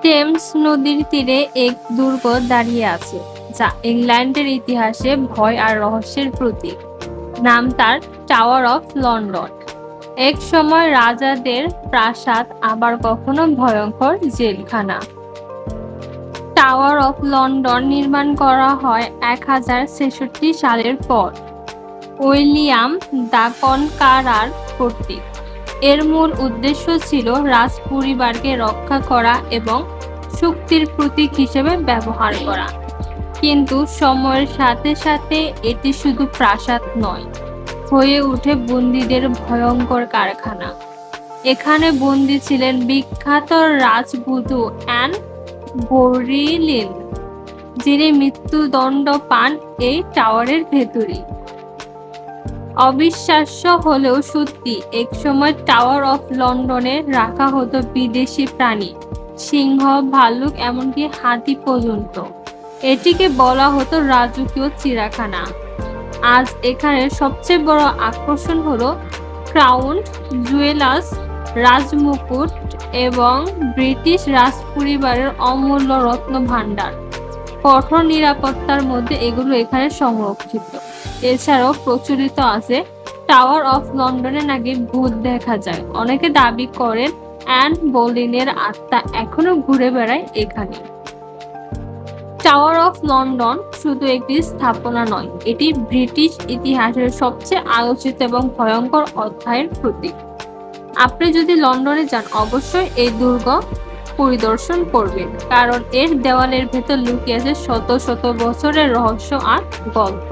Thames নদীর তীরে এক দুর্গ দাঁড়িয়ে আছে, যা ইংল্যান্ডের ইতিহাসে ভয় আর রহস্যের প্রতীক। নাম তার টাওয়ার অফ লন্ডন। এক সময় রাজাদের প্রাসাদ, আবার কখনো ভয়ঙ্কর জেলখানা। টাওয়ার অফ লন্ডন নির্মাণ করা হয় 1066 সালের পর উইলিয়াম দ্য কনকারার কর্তৃক। এর মূল উদ্দেশ্য ছিল রাজ পরিবারকে রক্ষা করা এবং শক্তির প্রতীক হিসেবে ব্যবহার করা। কিন্তু সময়ের সাথে সাথে এটি শুধু প্রাসাদ নয়, হয়ে ওঠে বন্দীদের ভয়ঙ্কর কারখানা। এখানে বন্দী ছিলেন বিখ্যাত রাজবধূ অ্যান বোরিলিন, যিনি মৃত্যুদণ্ড পান এই টাওয়ারের ভেতরেই। অবিশ্বাস্য হলেও সত্যি, একসময় টাওয়ার অফ লন্ডনে রাখা হতো বিদেশি প্রাণী, সিংহ, ভাল্লুক, এমনকি হাতি পর্যন্ত। এটিকে বলা হতো রাজকীয় চিড়িয়াখানা। আজ এখানে সবচেয়ে বড় আকর্ষণ হলো ক্রাউন জুয়েলার্স, রাজমুকুট এবং ব্রিটিশ রাজপরিবারের অমূল্য রত্ন ভাণ্ডার। কঠোর নিরাপত্তার মধ্যে এগুলো এখানে সংরক্ষিত। এছাড়াও প্রচলিত আছে টাওয়ার অফ লন্ডনে নাকি ভূত দেখা যায়। অনেকে দাবি করেন অ্যান বোলিনের আত্মা এখনো ঘুরে বেড়ায় এখানে। টাওয়ার অফ লন্ডন শুধু একটি স্থাপনা নয়, এটি ব্রিটিশ ইতিহাসের সবচেয়ে আলোচিত এবং ভয়ঙ্কর অধ্যায়ের প্রতীক। আপনি যদি লন্ডনে যান, অবশ্যই এই দুর্গ পরিদর্শন করবেন, কারণ এর দেওয়ালের ভেতর লুকিয়ে আছে শত শত বছরের রহস্য আর গল্প।